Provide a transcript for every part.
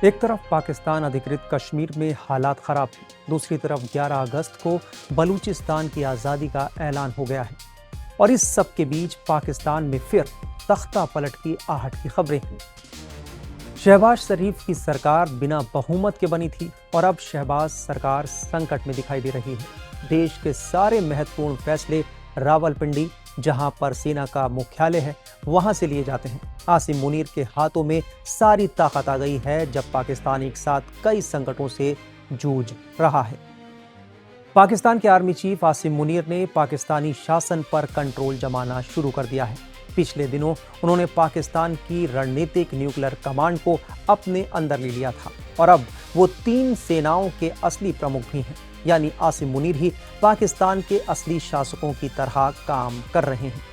एक तरफ पाकिस्तान अधिकृत कश्मीर में हालात खराब थे, दूसरी तरफ 11 अगस्त को बलूचिस्तान की आज़ादी का ऐलान हो गया है और इस सब के बीच पाकिस्तान में फिर तख्ता पलट की आहट की खबरें हैं। शहबाज शरीफ की सरकार बिना बहुमत के बनी थी और अब शहबाज सरकार संकट में दिखाई दे रही है। देश के सारे महत्वपूर्ण फैसले रावलपिंडी, जहां पर सेना का मुख्यालय है, वहां से लिए जाते हैं। आसिम मुनीर के हाथों में सारी ताकत आ गई है जब पाकिस्तान एक साथ कई संकटों से जूझ रहा है। पाकिस्तान के आर्मी चीफ आसिम मुनीर ने पाकिस्तानी शासन पर कंट्रोल जमाना शुरू कर दिया है। पिछले दिनों उन्होंने पाकिस्तान की रणनीतिक न्यूक्लियर कमांड को अपने अंदर ले लिया था और अब वो 3 सेनाओं के असली प्रमुख भी हैं, यानी आसिम मुनीर ही पाकिस्तान के असली शासकों की तरह काम कर रहे हैं।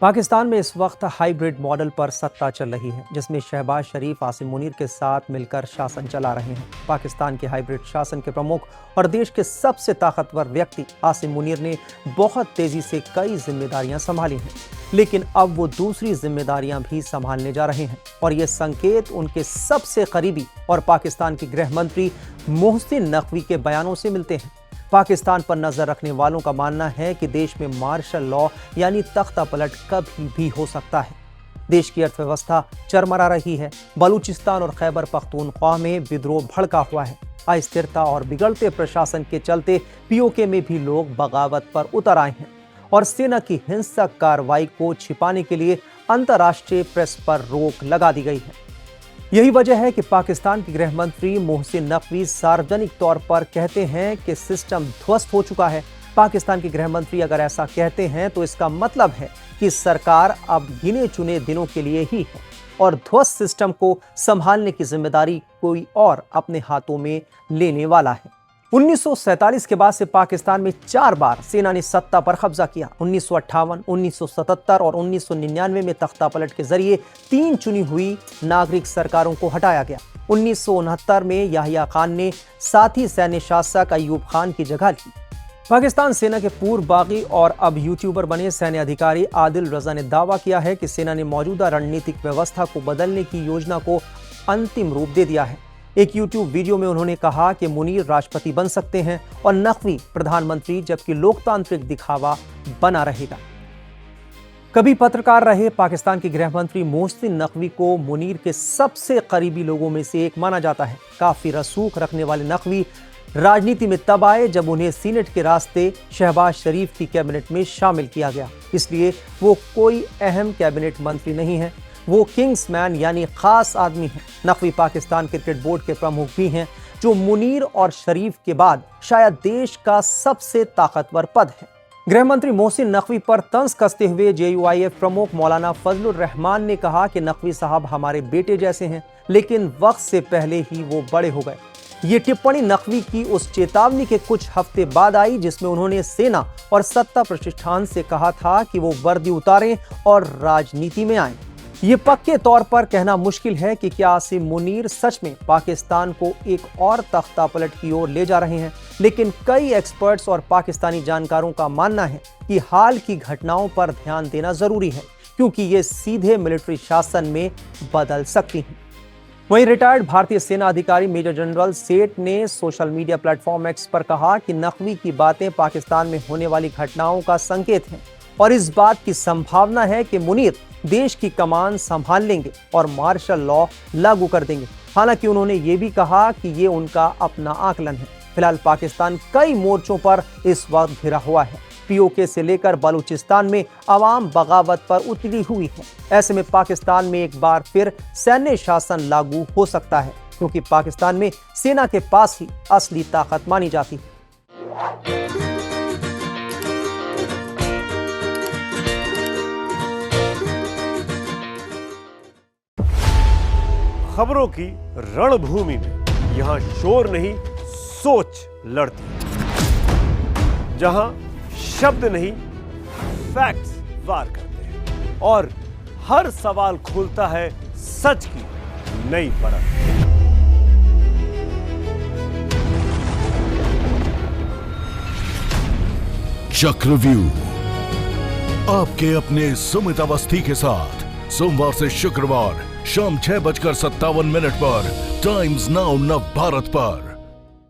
पाकिस्तान में इस वक्त हाइब्रिड मॉडल पर सत्ता चल रही है, जिसमें शहबाज शरीफ आसिम मुनीर के साथ मिलकर शासन चला रहे हैं। पाकिस्तान के हाइब्रिड शासन के प्रमुख और देश के सबसे ताकतवर व्यक्ति आसिम मुनीर ने बहुत तेजी से कई जिम्मेदारियां संभाली हैं, लेकिन अब वो दूसरी जिम्मेदारियां भी संभालने जा रहे हैं और ये संकेत उनके सबसे करीबी और पाकिस्तान के गृह मंत्री मोहसिन नकवी के बयानों से मिलते हैं। पाकिस्तान पर नजर रखने वालों का मानना है कि देश में मार्शल लॉ यानी तख्ता पलट कभी भी हो सकता है। देश की अर्थव्यवस्था चरमरा रही है। बलूचिस्तान और खैबर पख्तूनख्वा में विद्रोह भड़का हुआ है। अस्थिरता और बिगड़ते प्रशासन के चलते पीओके में भी लोग बगावत पर उतर आए हैं और सेना की हिंसक कार्रवाई को छिपाने के लिए अंतर्राष्ट्रीय प्रेस पर रोक लगा दी गई है। यही वजह है कि पाकिस्तान के गृह मंत्री मोहसिन नकवी सार्वजनिक तौर पर कहते हैं कि सिस्टम ध्वस्त हो चुका है। पाकिस्तान के गृह मंत्री अगर ऐसा कहते हैं तो इसका मतलब है कि सरकार अब गिने चुने दिनों के लिए ही है और ध्वस्त सिस्टम को संभालने की जिम्मेदारी कोई और अपने हाथों में लेने वाला है। 1947 के बाद से पाकिस्तान में 4 बार सेना ने सत्ता पर कब्जा किया। 1958, 1977 और 1999 में तख्ता पलट के जरिए 3 चुनी हुई नागरिक सरकारों को हटाया गया। 1969 में याहिया खान ने साथी सैन्य शासक अयूब खान की जगह ली। पाकिस्तान सेना के पूर्व बागी और अब यूट्यूबर बने सैन्य अधिकारी आदिल रजा ने दावा किया है कि सेना ने मौजूदा रणनीतिक व्यवस्था को बदलने की योजना को अंतिम रूप दे दिया है। एक यूट्यूब वीडियो में उन्होंने कहा कि मुनीर राष्ट्रपति बन सकते हैं और नकवी प्रधानमंत्री, जबकि लोकतांत्रिक दिखावा बना रहेगा। कभी पत्रकार रहे पाकिस्तान के गृह मंत्री मोहसिन नकवी को मुनीर के सबसे करीबी लोगों में से एक माना जाता है। काफी रसूख रखने वाले नकवी राजनीति में तब आए जब उन्हें सीनेट के रास्ते शहबाज शरीफ की कैबिनेट में शामिल किया गया, इसलिए वो कोई अहम कैबिनेट मंत्री नहीं है। वो किंग्समैन यानी खास आदमी हैं। नकवी पाकिस्तान क्रिकेट बोर्ड के प्रमुख भी हैं, जो मुनीर और शरीफ के बाद शायद देश का सबसे ताकतवर पद है। गृह मंत्री मोहसिन नकवी पर तंज कसते हुए JUIF प्रमुख मौलाना फजलुर रहमान ने कहा कि नकवी साहब हमारे बेटे जैसे हैं, लेकिन वक्त से पहले ही वो बड़े हो गए। ये टिप्पणी नकवी की उस चेतावनी के कुछ हफ्ते बाद आई जिसमें उन्होंने सेना और सत्ता प्रतिष्ठान से कहा था कि वो वर्दी उतारें और राजनीति में आएं। ये पक्के तौर पर कहना मुश्किल है कि क्या आसिम मुनीर सच में पाकिस्तान को एक और तख्ता पलट की ओर ले जा रहे हैं, लेकिन कई एक्सपर्ट्स और पाकिस्तानी जानकारों का मानना है कि हाल की घटनाओं पर ध्यान देना जरूरी है, क्योंकि ये सीधे मिलिट्री शासन में बदल सकती हैं। वहीं रिटायर्ड भारतीय सेना अधिकारी मेजर जनरल सेठ ने सोशल मीडिया प्लेटफॉर्म X पर कहा कि नकवी की बातें पाकिस्तान में होने वाली घटनाओं का संकेत हैं और इस बात की संभावना है कि मुनीर देश की कमान संभाल लेंगे और मार्शल लॉ लागू कर देंगे। हालांकि उन्होंने ये भी कहा कि ये उनका अपना आकलन है। फिलहाल पाकिस्तान कई मोर्चों पर इस वक्त घिरा हुआ है। पीओके से लेकर बलूचिस्तान में आवाम बगावत पर उतरी हुई है। ऐसे में पाकिस्तान में एक बार फिर सैन्य शासन लागू हो सकता है, क्योंकि पाकिस्तान में सेना के पास ही असली ताकत मानी जाती है। खबरों की रणभूमि में यहां शोर नहीं, सोच लड़ती है। जहां शब्द नहीं, फैक्ट्स वार करते हैं और हर सवाल खोलता है सच की नई परत। चक्रव्यूह आपके अपने सुमित अवस्थी के साथ सोमवार से शुक्रवार शाम 6:57 पर टाइम्स नाउ नव भारत पर।